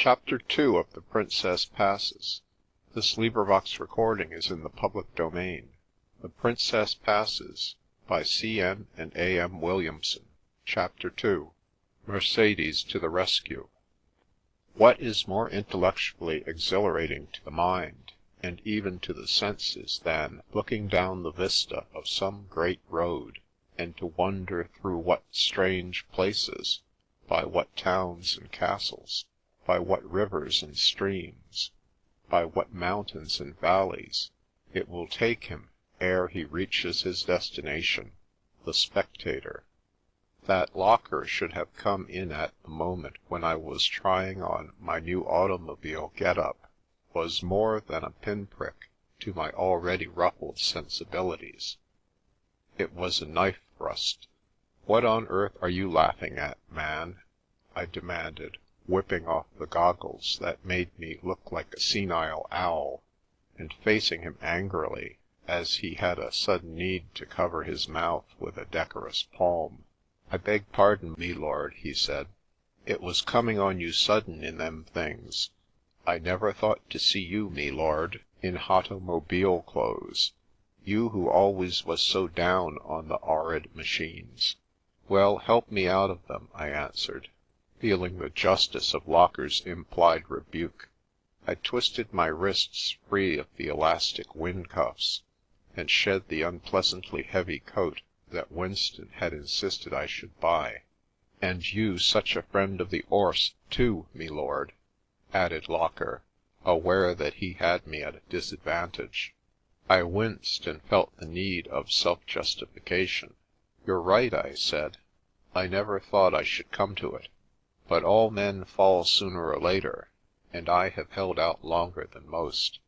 Chapter 2 of The Princess Passes. This recording is in the public domain. The Princess Passes by C.N. and A.M. Williamson. Chapter 2. Mercedes to the Rescue. What is more intellectually exhilarating to the mind, and even to the senses, than looking down the vista of some great road, and to wonder through what strange places, by what towns and castles, by what rivers and streams, by what mountains and valleys, it will take him ere he reaches his destination, the spectator. That Locker should have come in at the moment when I was trying on my new automobile get-up was more than a pinprick to my already ruffled sensibilities. It was a knife thrust. "What on earth are you laughing at, man?" I demanded, whipping off the goggles that made me look like a senile owl, and facing him angrily, as he had a sudden need to cover his mouth with a decorous palm. "I beg pardon, me lord," he said. "It was coming on you sudden in them things. I never thought to see you, me lord, in hautomobile clothes, you who always was so down on the 'orrid machines." "Well, help me out of them," I answered, feeling the justice of Locker's implied rebuke. I twisted my wrists free of the elastic wind cuffs, and shed the unpleasantly heavy coat that Winston had insisted I should buy. "And you such a friend of the 'orse, too, me lord," added Locker, aware that he had me at a disadvantage. I winced and felt the need of self-justification. "You're right," I said. "I never thought I should come to it. But all men fall sooner or later, and I have held out longer than most.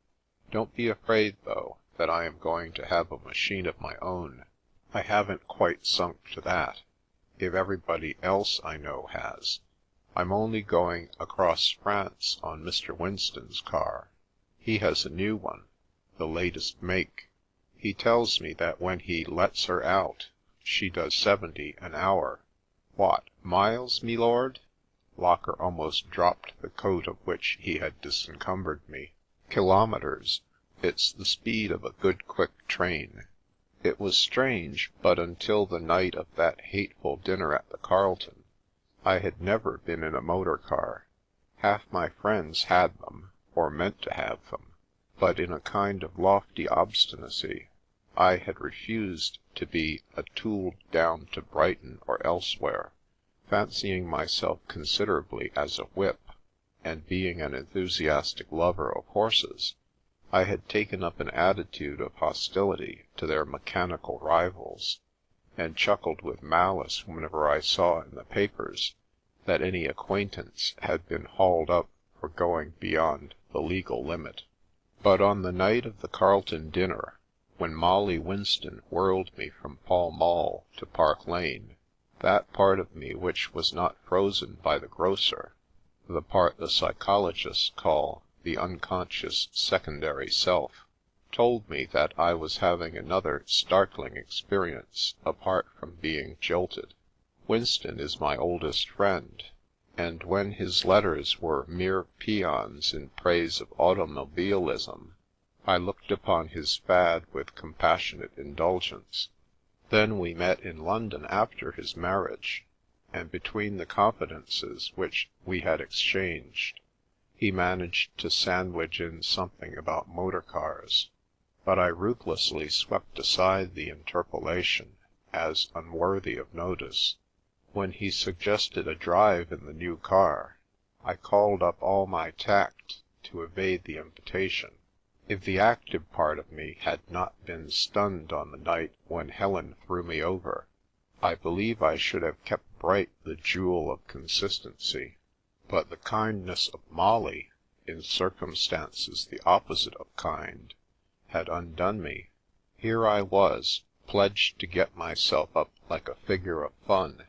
Don't be afraid, though, that I am going to have a machine of my own. I haven't quite sunk to that, if everybody else I know has. I'm only going across France on Mr. Winston's car. He has a new one, the latest make. He tells me that when he lets her out, she does 70 an hour. What, miles, me lord?" Locker almost dropped the coat of which he had disencumbered me. "Kilometres. It's the speed of a good quick train." It was strange, but until the night of that hateful dinner at the Carlton, I had never been in a motor car. Half my friends had them, or meant to have them, but in a kind of lofty obstinacy, I had refused to be "tooled down to Brighton or elsewhere." Fancying myself considerably as a whip, and being an enthusiastic lover of horses, I had taken up an attitude of hostility to their mechanical rivals, and chuckled with malice whenever I saw in the papers that any acquaintance had been hauled up for going beyond the legal limit. But on the night of the Carlton dinner, when Molly Winston whirled me from Pall Mall to Park Lane, that part of me which was not frozen by the grocer, the part the psychologists call the unconscious secondary self, told me that I was having another startling experience apart from being jilted. Winston is my oldest friend, and when his letters were mere paeans in praise of automobilism, I looked upon his fad with compassionate indulgence. Then we met in London after his marriage, and between the confidences which we had exchanged, he managed to sandwich in something about motor cars, but I ruthlessly swept aside the interpolation as unworthy of notice. When he suggested a drive in the new car, I called up all my tact to evade the invitation. If the active part of me had not been stunned on the night when Helen threw me over, I believe I should have kept bright the jewel of consistency. But the kindness of Molly, in circumstances the opposite of kind, had undone me. Here I was, pledged to get myself up like a figure of fun,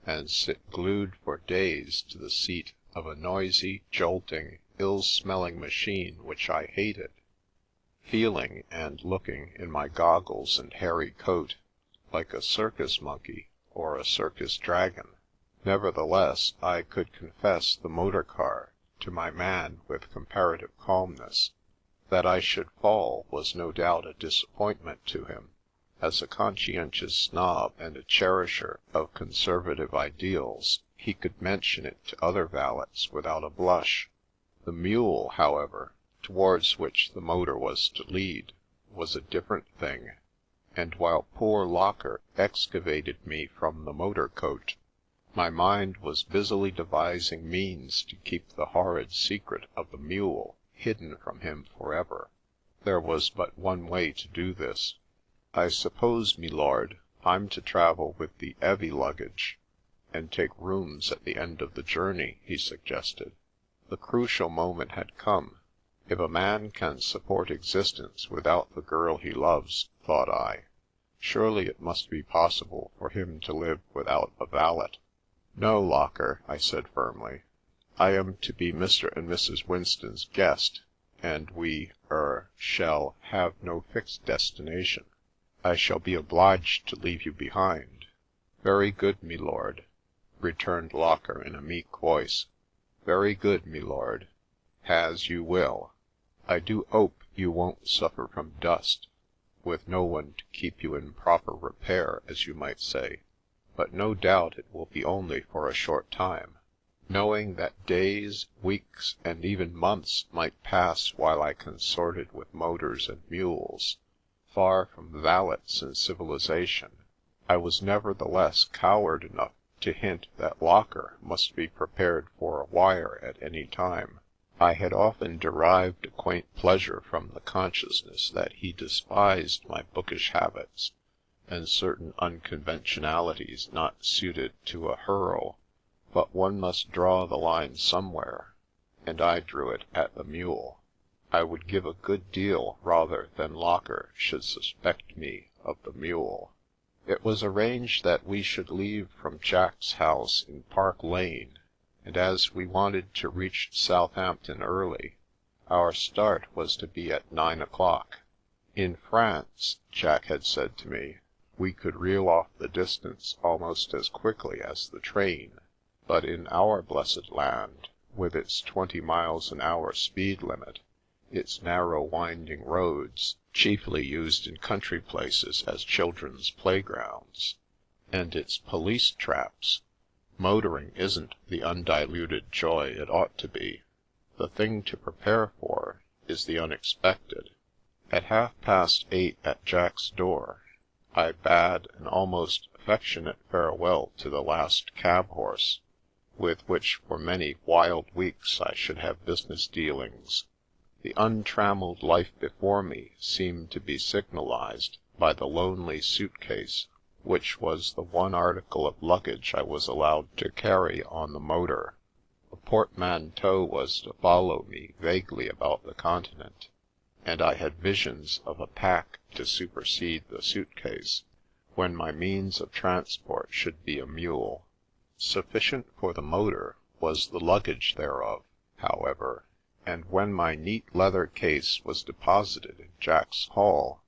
and sit glued for days to the seat of a noisy, jolting, ill-smelling machine which I hated, feeling and looking in my goggles and hairy coat like a circus monkey or a circus dragon. Nevertheless, I could confess the motor car to my man with comparative calmness. That I should fall was no doubt a disappointment to him. As a conscientious snob and a cherisher of conservative ideals, he could mention it to other valets without a blush. The mule, however, towards which the motor was to lead, was a different thing, and while poor Locker excavated me from the motor coat, my mind was busily devising means to keep the horrid secret of the mule hidden from him forever. There was but one way to do this. "I suppose, me lord, I'm to travel with the 'eavy luggage, and take rooms at the end of the journey," he suggested. The crucial moment had come. If a man can support existence without the girl he loves, thought I, surely it must be possible for him to live without a valet. "No, Locker," I said firmly. "I am to be Mr. and Mrs. Winston's guest, and we shall have no fixed destination. I shall be obliged to leave you behind." "Very good, me lord," returned Locker in a meek voice. "Very good, me lord. Has you will. I do 'ope you won't suffer from dust, with no one to keep you in proper repair, as you might say. But no doubt it will be only for a short time. Knowing that days, weeks, and even months might pass while I consorted with motors and mules, far from valets and civilization, I was nevertheless coward enough to hint that Locker must be prepared for a wire at any time. I had often derived a quaint pleasure from the consciousness that he despised my bookish habits and certain unconventionalities not suited to a Hurl, but one must draw the line somewhere, and I drew it at the mule. I would give a good deal rather than Locker should suspect me of the mule. It was arranged that we should leave from Jack's house in Park Lane, and as we wanted to reach Southampton early, our start was to be at 9 o'clock. In France, Jack had said to me, we could reel off the distance almost as quickly as the train, but in our blessed land, with its 20 miles an hour speed limit, its narrow winding roads, chiefly used in country places as children's playgrounds, and its police traps, motoring isn't the undiluted joy it ought to be. The thing to prepare for is the unexpected. At 8:30 at Jack's door, I bade an almost affectionate farewell to the last cab-horse, with which for many wild weeks I should have business dealings. The untrammelled life before me seemed to be signalized by the lonely suitcase, which was the one article of luggage I was allowed to carry on the motor. A portmanteau was to follow me vaguely about the continent, and I had visions of a pack to supersede the suitcase, when my means of transport should be a mule. Sufficient for the motor was the luggage thereof, however, and when my neat leather case was deposited in Jack's hall,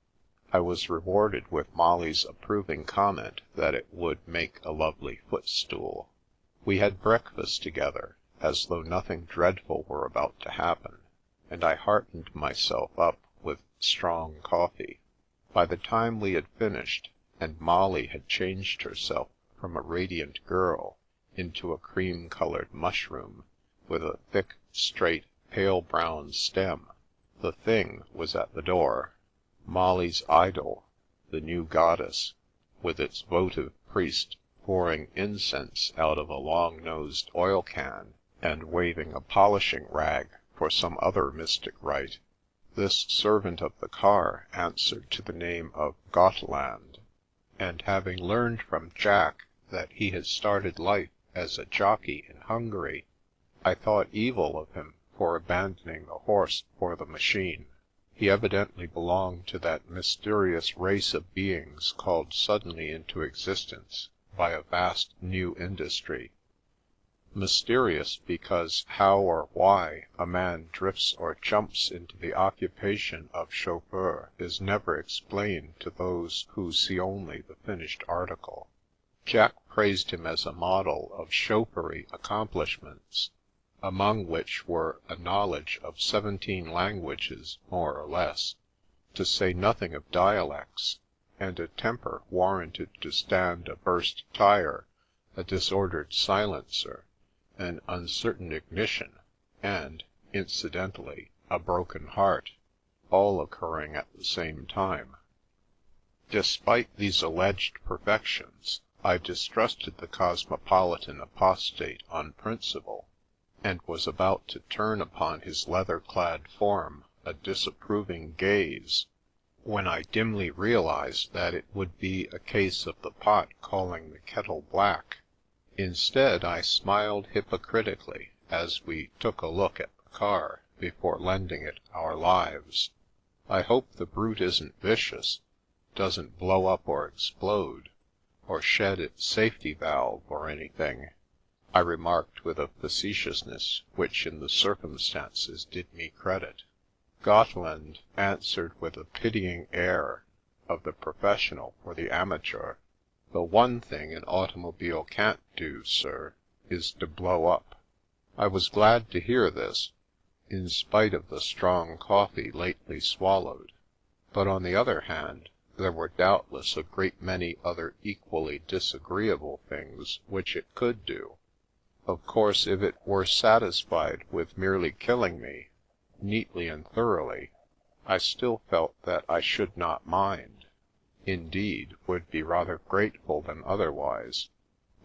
I was rewarded with Molly's approving comment that it would make a lovely footstool. We had breakfast together, as though nothing dreadful were about to happen, and I heartened myself up with strong coffee. By the time we had finished, and Molly had changed herself from a radiant girl into a cream-coloured mushroom, with a thick, straight, pale brown stem, the Thing was at the door. Molly's idol, the new goddess, with its votive priest pouring incense out of a long-nosed oil can, and waving a polishing rag for some other mystic rite. This servant of the car answered to the name of Gotteland, and having learned from Jack that he had started life as a jockey in Hungary, I thought evil of him for abandoning the horse for the machine. He evidently belonged to that mysterious race of beings called suddenly into existence by a vast new industry. Mysterious because how or why a man drifts or jumps into the occupation of chauffeur is never explained to those who see only the finished article. Jack praised him as a model of chauffeury accomplishments, among which were a knowledge of 17 languages, more or less, to say nothing of dialects, and a temper warranted to stand a burst tire, a disordered silencer, an uncertain ignition, and, incidentally, a broken heart, all occurring at the same time. Despite these alleged perfections, I distrusted the cosmopolitan apostate on principle, and was about to turn upon his leather-clad form a disapproving gaze, when I dimly realized that it would be a case of the pot calling the kettle black. Instead, I smiled hypocritically as we took a look at the car before lending it our lives. "I hope the brute isn't vicious, doesn't blow up or explode, or shed its safety valve or anything," I remarked with a facetiousness which in the circumstances did me credit. Gotteland answered with a pitying air of the professional for the amateur. "The one thing an automobile can't do, sir, is to blow up." I was glad to hear this, in spite of the strong coffee lately swallowed, but on the other hand, there were doubtless a great many other equally disagreeable things which it could do. Of course, if it were satisfied with merely killing me, neatly and thoroughly, I still felt that I should not mind, indeed, would be rather grateful than otherwise.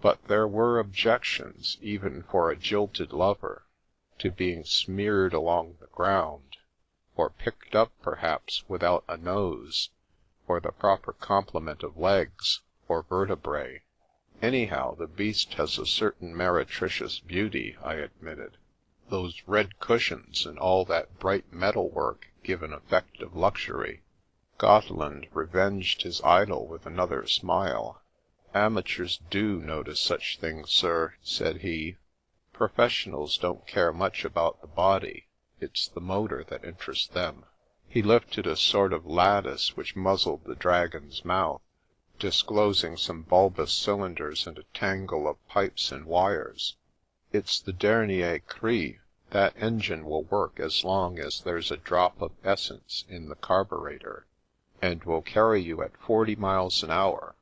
But there were objections, even for a jilted lover, to being smeared along the ground, or picked up perhaps without a nose, or the proper complement of legs, or vertebrae. Anyhow, the beast has a certain meretricious beauty, I admitted. Those red cushions and all that bright metal work give an effect of luxury. Gotteland revenged his idol with another smile. "Amateurs do notice such things, sir," said he. "Professionals don't care much about the body, it's the motor that interests them." He lifted a sort of lattice which muzzled the dragon's mouth, disclosing some bulbous cylinders and a tangle of pipes and wires. "It's the dernier cri. That engine will work as long as there's a drop of essence in the carburetor, and will carry you at 40 miles an hour,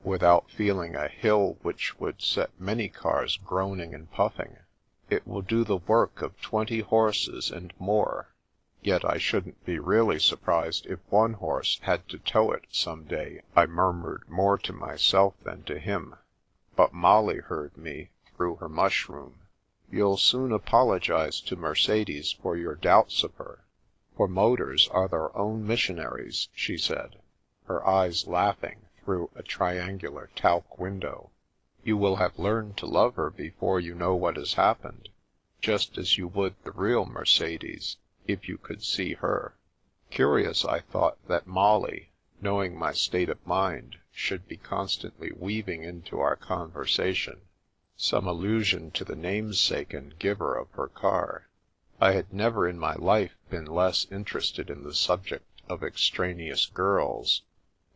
without feeling a hill which would set many cars groaning and puffing. It will do the work of 20 horses and more. Yet I shouldn't be really surprised if one horse had to tow it some day," I murmured more to myself than to him. But Molly heard me through her mushroom. "You'll soon apologise to Mercedes for your doubts of her, for motors are their own missionaries," she said, her eyes laughing through a triangular talc window. "You will have learned to love her before you know what has happened, just as you would the real Mercedes, if you could see her." Curious, I thought, that Molly, knowing my state of mind, should be constantly weaving into our conversation some allusion to the namesake and giver of her car. I had never in my life been less interested in the subject of extraneous girls,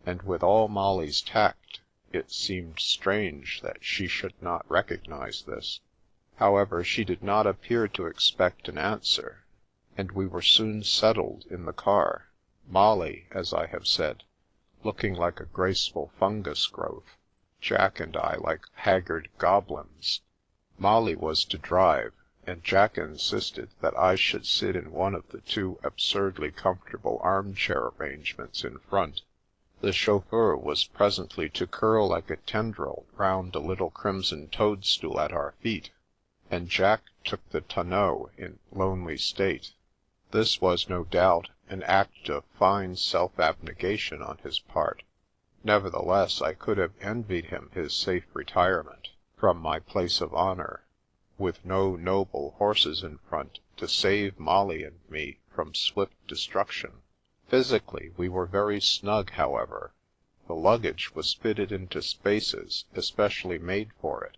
and with all Molly's tact, it seemed strange that she should not recognise this. However, she did not appear to expect an answer, and we were soon settled in the car, Molly, as I have said, looking like a graceful fungus growth, Jack and I like haggard goblins. Molly was to drive, and Jack insisted that I should sit in one of the two absurdly comfortable armchair arrangements in front. The chauffeur was presently to curl like a tendril round a little crimson toadstool at our feet, and Jack took the tonneau in lonely state. This was, no doubt, an act of fine self-abnegation on his part. Nevertheless, I could have envied him his safe retirement from my place of honour, with no noble horses in front to save Molly and me from swift destruction. Physically, we were very snug, however. The luggage was fitted into spaces especially made for it.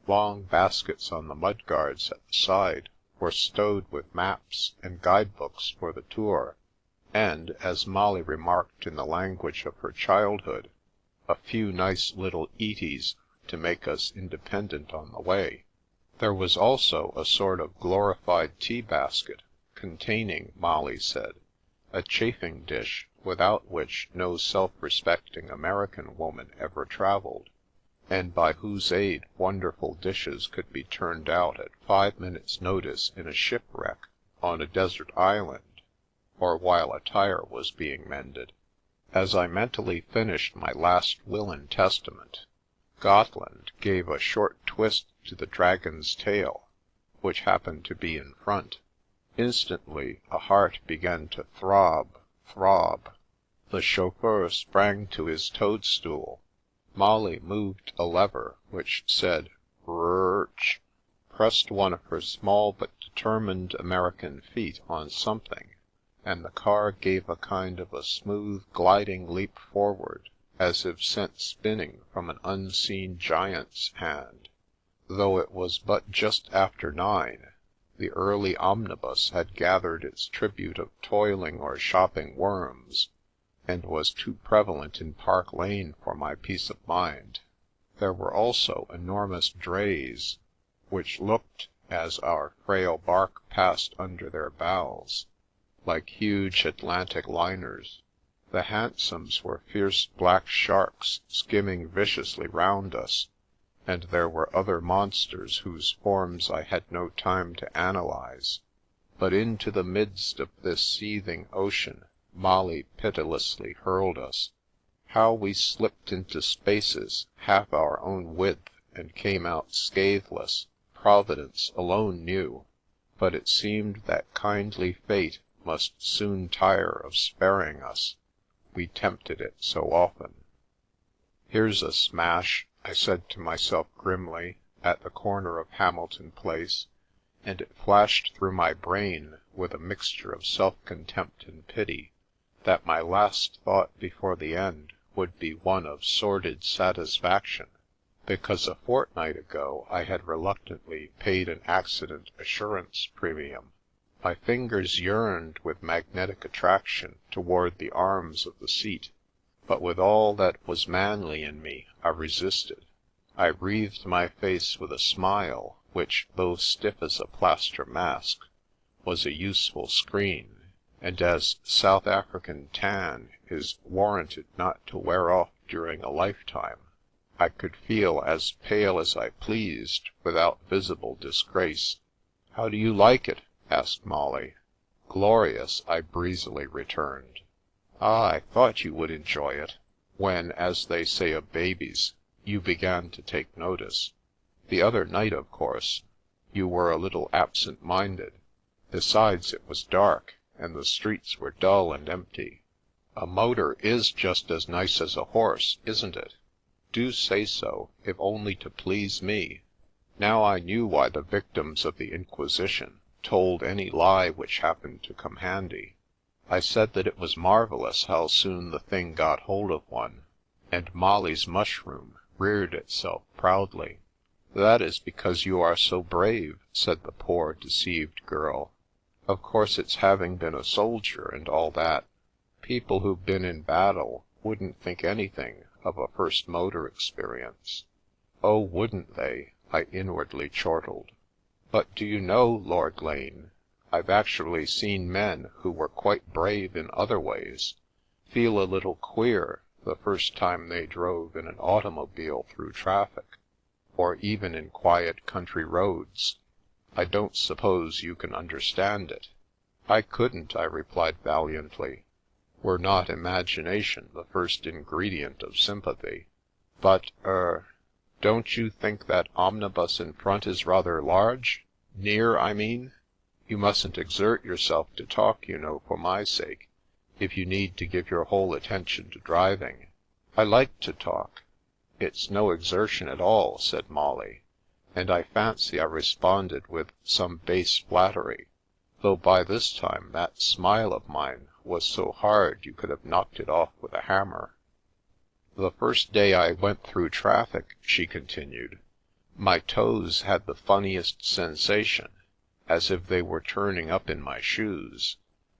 Long baskets on the mudguards at the side were stowed with maps and guidebooks for the tour, and, as Molly remarked in the language of her childhood, a few nice little eaties to make us independent on the way. There was also a sort of glorified tea basket, containing, Molly said, a chafing dish without which no self-respecting American woman ever travelled, and by whose aid wonderful dishes could be turned out at 5 minutes' notice in a shipwreck on a desert island, or while a tire was being mended. As I mentally finished my last will and testament, Gotland gave a short twist to the dragon's tail, which happened to be in front. Instantly a heart began to throb, throb. The chauffeur sprang to his toadstool. Molly moved a lever which said "Rrrch," pressed one of her small but determined American feet on something, and the car gave a kind of a smooth gliding leap forward, as if sent spinning from an unseen giant's hand. Though it was but just after 9, the early omnibus had gathered its tribute of toiling or shopping worms, and was too prevalent in Park Lane for my peace of mind. There were also enormous drays, which looked, as our frail bark passed under their bows, like huge Atlantic liners. The hansoms were fierce black sharks skimming viciously round us, and there were other monsters whose forms I had no time to analyse. But into the midst of this seething ocean Molly pitilessly hurled us. How we slipped into spaces half our own width and came out scatheless, Providence alone knew, but it seemed that kindly fate must soon tire of sparing us. We tempted it so often. "Here's a smash," I said to myself grimly, at the corner of Hamilton Place, and it flashed through my brain with a mixture of self-contempt and pity, that my last thought before the end would be one of sordid satisfaction, because a fortnight ago I had reluctantly paid an accident assurance premium. My fingers yearned with magnetic attraction toward the arms of the seat, but with all that was manly in me I resisted. I wreathed my face with a smile which, though stiff as a plaster mask, was a useful screen, and as South African tan is warranted not to wear off during a lifetime, I could feel as pale as I pleased without visible disgrace. "How do you like it?" asked Molly. "Glorious," I breezily returned. "Ah, I thought you would enjoy it, when, as they say of babies, you began to take notice. The other night, of course, you were a little absent-minded. Besides, it was dark, and the streets were dull and empty. A motor is just as nice as a horse, isn't it? Do say so, if only to please me." Now I knew why the victims of the Inquisition told any lie which happened to come handy. I said that it was marvellous how soon the thing got hold of one, and Molly's mushroom reared itself proudly. "That is because you are so brave," said the poor, deceived girl. "Of course it's having been a soldier and all that. People who've been in battle wouldn't think anything of a first motor experience." "Oh, wouldn't they?" I inwardly chortled. "But do you know, Lord Lane, I've actually seen men who were quite brave in other ways feel a little queer the first time they drove in an automobile through traffic, or even in quiet country roads. I don't suppose you can understand it." "I couldn't," I replied valiantly, "were not imagination the first ingredient of sympathy. But, don't you think that omnibus in front is rather large? Near, I mean? You mustn't exert yourself to talk, you know, for my sake, if you need to give your whole attention to driving." "I like to talk. It's no exertion at all," said Molly, and I fancy I responded with some base flattery, though by this time that smile of mine was so hard you could have knocked it off with a hammer. "The first day I went through traffic," she continued, "my toes had the funniest sensation, as if they were turning up in my shoes.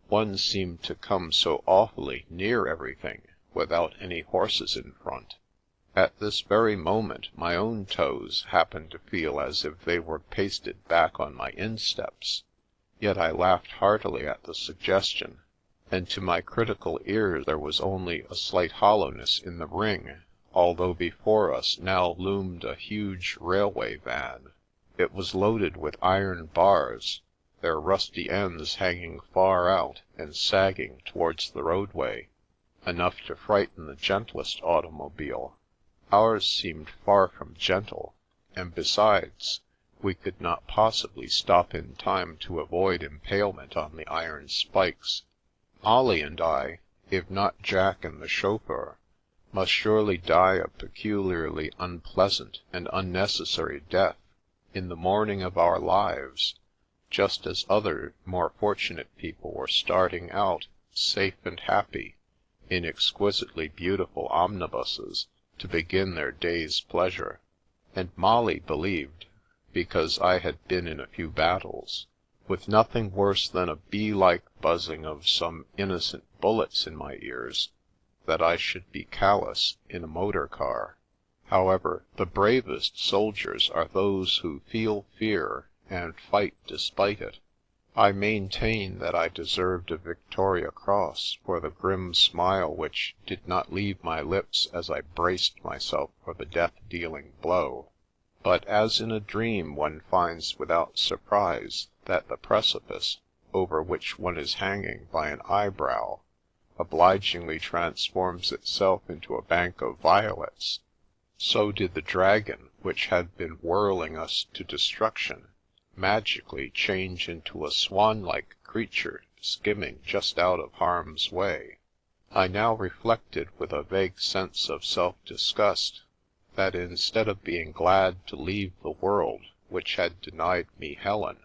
One seemed to come so awfully near everything, without any horses in front. At this very moment my own toes happened to feel as if they were pasted back on my insteps, yet I laughed heartily at the suggestion, and to my critical ear there was only a slight hollowness in the ring, although before us now loomed a huge railway van. It was loaded with iron bars, their rusty ends hanging far out and sagging towards the roadway, enough to frighten the gentlest automobile. Ours seemed far from gentle, and besides, we could not possibly stop in time to avoid impalement on the iron spikes. Molly and I, if not Jack and the chauffeur, must surely die a peculiarly unpleasant and unnecessary death in the morning of our lives, just as other more fortunate people were starting out, safe and happy, in exquisitely beautiful omnibuses, to begin their day's pleasure. And Molly believed, because I had been in a few battles, with nothing worse than a bee-like buzzing of some innocent bullets in my ears, that I should be callous in a motor car. However, the bravest soldiers are those who feel fear and fight despite it. I maintain that I deserved a Victoria Cross for the grim smile which did not leave my lips as I braced myself for the death-dealing blow. But as in a dream one finds without surprise that the precipice, over which one is hanging by an eyebrow, obligingly transforms itself into a bank of violets, so did the dragon which had been whirling us to destruction magically change into a swan-like creature skimming just out of harm's way. I now reflected with a vague sense of self-disgust that instead of being glad to leave the world which had denied me Helen,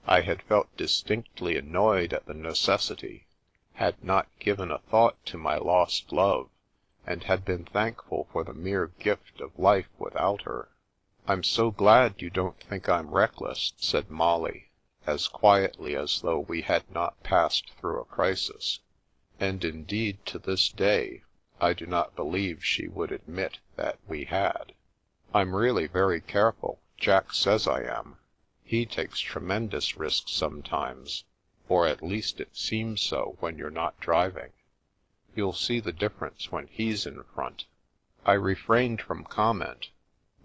I had felt distinctly annoyed at the necessity, had not given a thought to my lost love, and had been thankful for the mere gift of life without her. "I'm so glad you don't think I'm reckless," said Molly, as quietly as though we had not passed through a crisis. And indeed, to this day, I do not believe she would admit that we had. "I'm really very careful. Jack says I am. He takes tremendous risks sometimes, or at least it seems so when you're not driving. You'll see the difference when he's in front." I refrained from comment,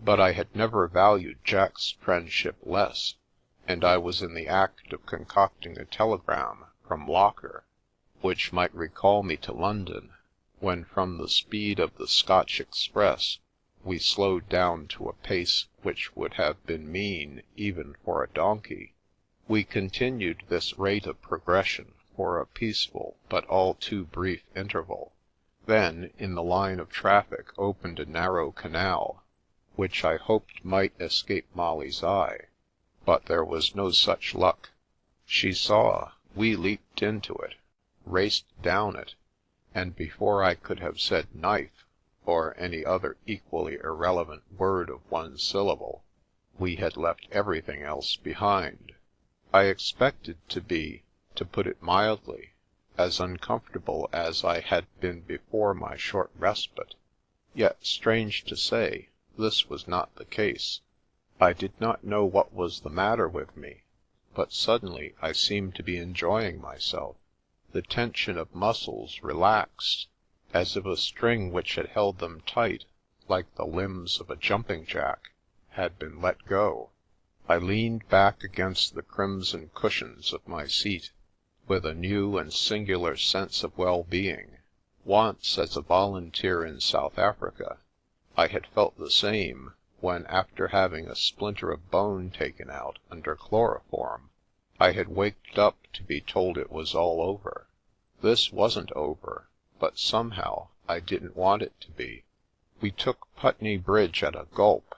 but I had never valued Jack's friendship less, and I was in the act of concocting a telegram from Locker, which might recall me to London, when from the speed of the Scotch Express we slowed down to a pace which would have been mean even for a donkey. We continued this rate of progression for a peaceful but all too brief interval. Then, in the line of traffic opened a narrow canal, which I hoped might escape Molly's eye, but there was no such luck. She saw, we leaped into it, raced down it, and before I could have said knife, or any other equally irrelevant word of one syllable, we had left everything else behind. I expected to be, to put it mildly, as uncomfortable as I had been before my short respite. Yet, strange to say, this was not the case. I did not know what was the matter with me, but suddenly I seemed to be enjoying myself. The tension of muscles relaxed, as if a string which had held them tight, like the limbs of a jumping jack, had been let go. I leaned back against the crimson cushions of my seat, with a new and singular sense of well-being. Once, as a volunteer in South Africa, I had felt the same, when, after having a splinter of bone taken out under chloroform, I had waked up to be told it was all over. This wasn't over, but somehow I didn't want it to be. We took Putney Bridge at a gulp,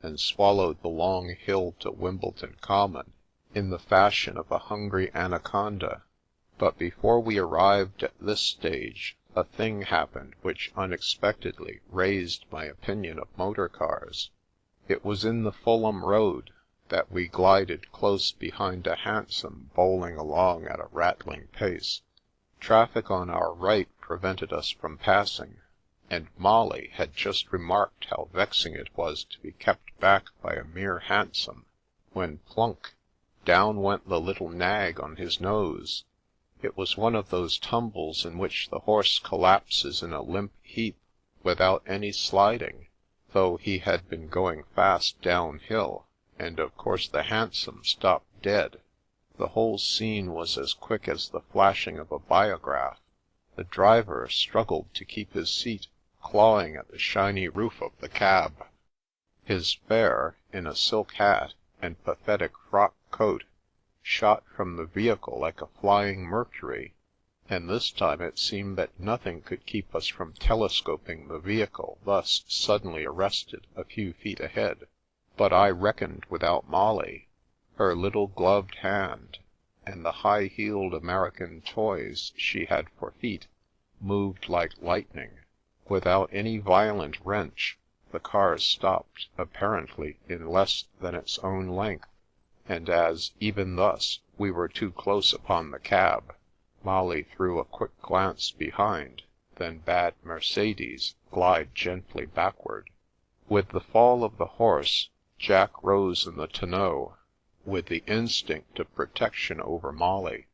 and swallowed the long hill to Wimbledon Common in the fashion of a hungry anaconda. But before we arrived at this stage, a thing happened which unexpectedly raised my opinion of motor cars. It was in the Fulham Road that we glided close behind a hansom bowling along at a rattling pace. Traffic on our right prevented us from passing, and Molly had just remarked how vexing it was to be kept back by a mere hansom, when plunk! Down went the little nag on his nose. It was one of those tumbles in which the horse collapses in a limp heap without any sliding, though he had been going fast downhill, and of course the hansom stopped dead. The whole scene was as quick as the flashing of a biograph. The driver struggled to keep his seat, clawing at the shiny roof of the cab. His fare, in a silk hat and pathetic frock coat, shot from the vehicle like a flying Mercury, and this time it seemed that nothing could keep us from telescoping the vehicle thus suddenly arrested a few feet ahead. But I reckoned without Molly. Her little gloved hand, and the high-heeled American toys she had for feet, moved like lightning. Without any violent wrench, the car stopped, apparently in less than its own length, and as, even thus, we were too close upon the cab, Molly threw a quick glance behind, then bade Mercedes glide gently backward. With the fall of the horse, Jack rose in the tonneau, with the instinct of protection over Molly,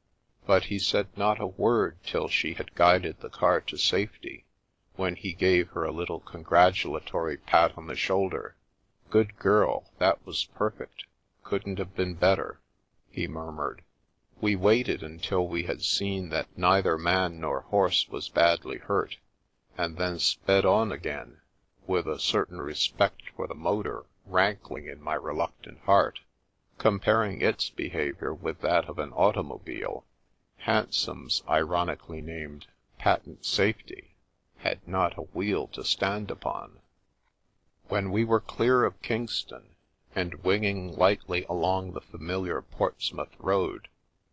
but he said not a word till she had guided the car to safety, when he gave her a little congratulatory pat on the shoulder. "Good girl, that was perfect. Couldn't have been better," he murmured. We waited until we had seen that neither man nor horse was badly hurt, and then sped on again, with a certain respect for the motor rankling in my reluctant heart. Comparing its behaviour with that of an automobile, hansoms ironically named Patent Safety had not a wheel to stand upon. When we were clear of Kingston, and winging lightly along the familiar Portsmouth road,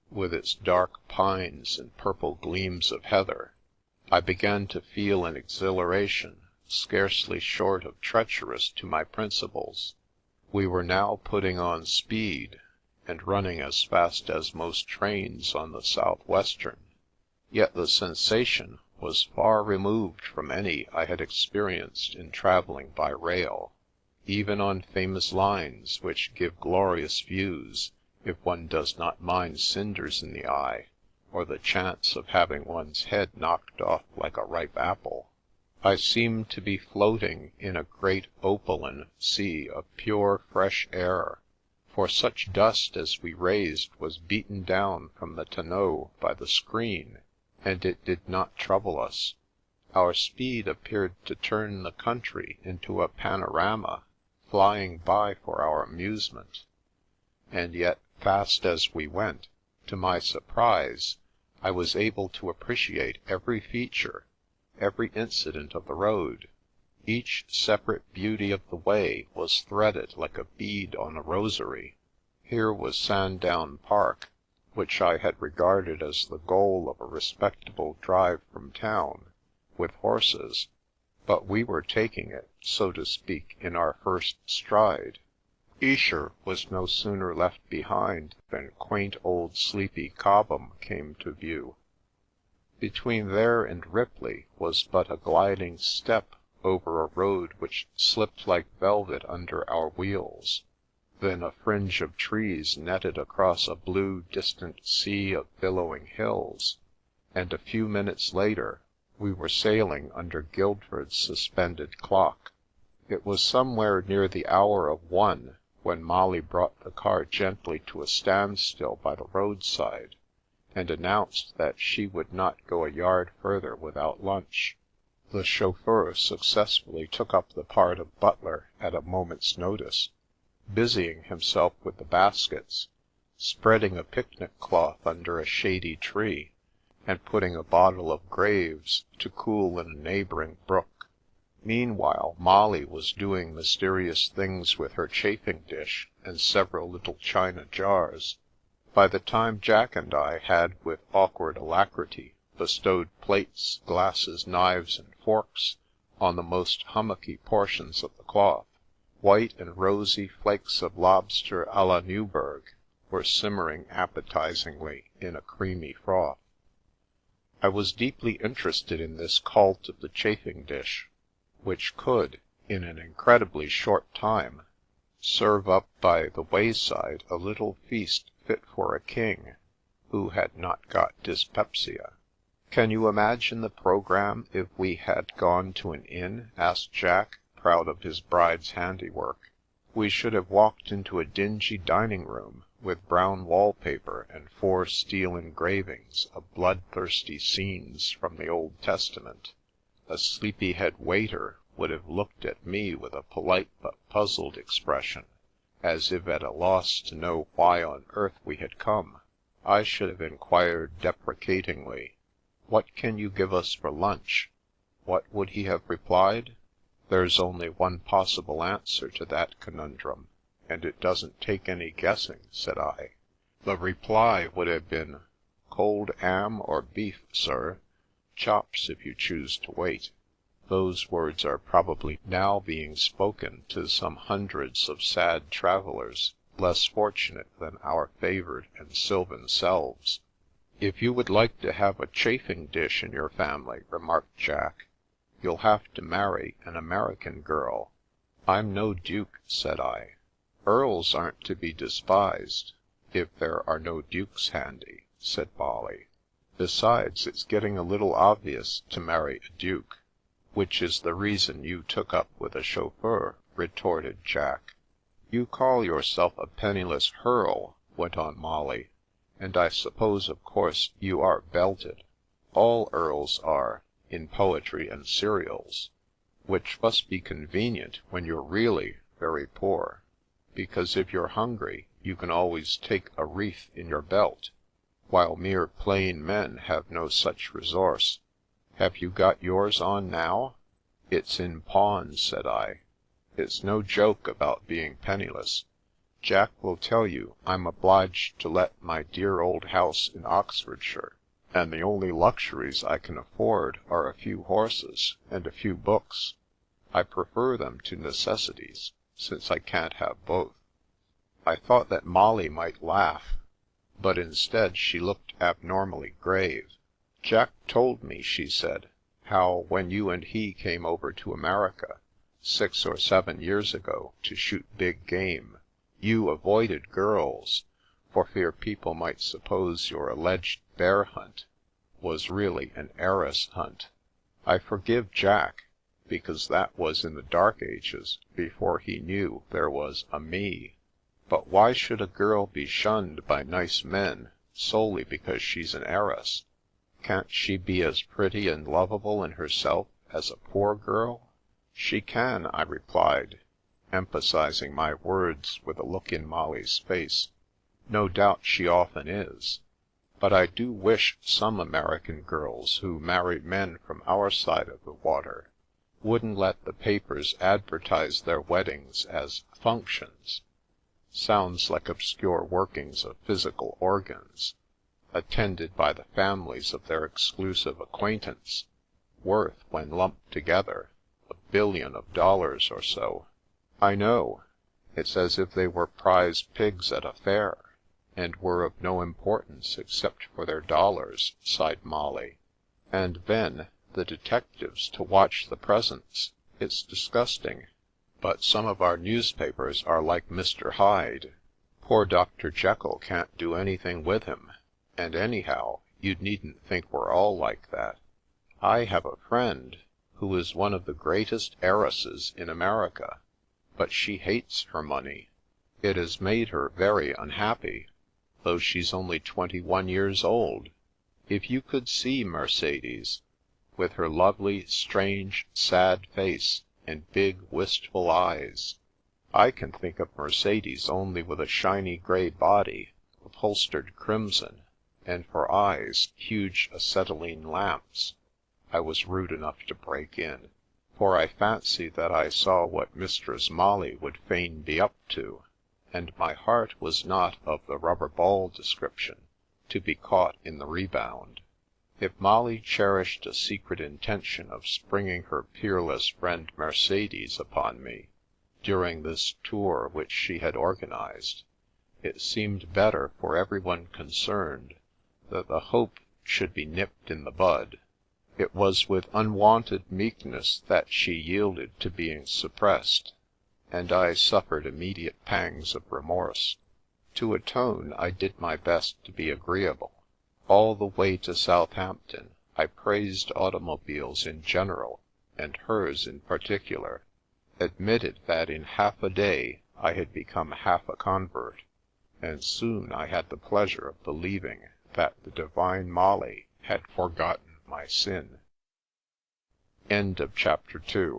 with its dark pines and purple gleams of heather, I began to feel an exhilaration scarcely short of treacherous to my principles. We were now putting on speed, and running as fast as most trains on the South Western, yet the sensation was far removed from any I had experienced in travelling by rail. Even on famous lines which give glorious views, if one does not mind cinders in the eye, or the chance of having one's head knocked off like a ripe apple, I seemed to be floating in a great opaline sea of pure, fresh air, for such dust as we raised was beaten down from the tonneau by the screen, and it did not trouble us. Our speed appeared to turn the country into a panorama, flying by for our amusement, and yet, fast as we went, to my surprise, I was able to appreciate every feature, every incident of the road. Each separate beauty of the way was threaded like a bead on a rosary. Here was Sandown Park, which I had regarded as the goal of a respectable drive from town, with horses, but we were taking it, so to speak, in our first stride. Esher was no sooner left behind than quaint old sleepy Cobham came to view. Between there and Ripley was but a gliding step over a road which slipped like velvet under our wheels, then a fringe of trees netted across a blue, distant sea of billowing hills, and a few minutes later we were sailing under Guildford's suspended clock. It was somewhere near the hour of 1 when Molly brought the car gently to a standstill by the roadside, and announced that she would not go a yard further without lunch. The chauffeur successfully took up the part of butler at a moment's notice, busying himself with the baskets, spreading a picnic cloth under a shady tree, and putting a bottle of Graves to cool in a neighbouring brook. Meanwhile, Molly was doing mysterious things with her chafing dish and several little china jars. By the time Jack and I had, with awkward alacrity, bestowed plates, glasses, knives, and forks on the most hummocky portions of the cloth, white and rosy flakes of lobster à la Newburgh were simmering appetizingly in a creamy froth. I was deeply interested in this cult of the chafing dish, which could, in an incredibly short time, serve up by the wayside a little feast fit for a king who had not got dyspepsia. "Can you imagine the programme if we had gone to an inn?" asked Jack, proud of his bride's handiwork. "We should have walked into a dingy dining room, with brown wallpaper and 4 steel engravings of bloodthirsty scenes from the Old Testament. A sleepy-head waiter would have looked at me with a polite but puzzled expression, as if at a loss to know why on earth we had come. I should have inquired deprecatingly, 'What can you give us for lunch?' What would he have replied? 'There's only one possible answer to that conundrum, and it doesn't take any guessing,' said I. The reply would have been, 'Cold 'am or beef, sir? Chops, if you choose to wait.' Those words are probably now being spoken to some hundreds of sad travellers, less fortunate than our favoured and sylvan selves. "If you would like to have a chafing dish in your family," remarked Jack, "you'll have to marry an American girl." "I'm no duke," said I. "Earls aren't to be despised, if there are no dukes handy," said Molly. "Besides, it's getting a little obvious to marry a duke." "Which is the reason you took up with a chauffeur," retorted Jack. "You call yourself a penniless Hearl," went on Molly, "and I suppose of course you are belted. All earls are, in poetry and serials, which must be convenient when you're really very poor, because if you're hungry you can always take a wreath in your belt, while mere plain men have no such resource. Have you got yours on now?" "It's in pawn," said I. "It's no joke about being penniless. Jack will tell you I'm obliged to let my dear old house in Oxfordshire, and the only luxuries I can afford are a few horses and a few books. I prefer them to necessities, since I can't have both." I thought that Molly might laugh, but instead she looked abnormally grave. "Jack told me," she said, "how when you and he came over to America, 6 or 7 years ago, to shoot big game, you avoided girls, for fear people might suppose your alleged bear hunt was really an heiress hunt. I forgive Jack, because that was in the dark ages, before he knew there was a me. But why should a girl be shunned by nice men solely because she's an heiress? Can't she be as pretty and lovable in herself as a poor girl?" "She can," I replied, emphasizing my words with a look in Molly's face. "No doubt she often is. But I do wish some American girls who married men from our side of the water wouldn't let the papers advertise their weddings as 'functions.' Sounds like obscure workings of physical organs, attended by the families of their exclusive acquaintance, worth, when lumped together, $1 billion or so." "I know. It's as if they were prize pigs at a fair, and were of no importance except for their dollars," sighed Molly. "And then, the detectives to watch the presents. It's disgusting. But some of our newspapers are like Mr. Hyde. Poor Dr. Jekyll can't do anything with him. And anyhow, you needn't think we're all like that. I have a friend who is one of the greatest heiresses in America, but she hates her money. It has made her very unhappy, though she's only 21 years old. If you could see Mercedes, with her lovely, strange, sad face, and big, wistful eyes. I can think of Mercedes only with a shiny grey body, upholstered crimson, and for eyes, huge acetylene lamps." I was rude enough to break in, for I fancied that I saw what Mistress Molly would fain be up to, and my heart was not of the rubber ball description, to be caught in the rebound. If Molly cherished a secret intention of springing her peerless friend Mercedes upon me, during this tour which she had organized, it seemed better for everyone concerned that the hope should be nipped in the bud. It was with unwonted meekness that she yielded to being suppressed, and I suffered immediate pangs of remorse. To atone, I did my best to be agreeable. All the way to Southampton I praised automobiles in general, and hers in particular, admitted that in half a day I had become half a convert, and soon I had the pleasure of believing that the divine Molly had forgotten my sin. Chapter 3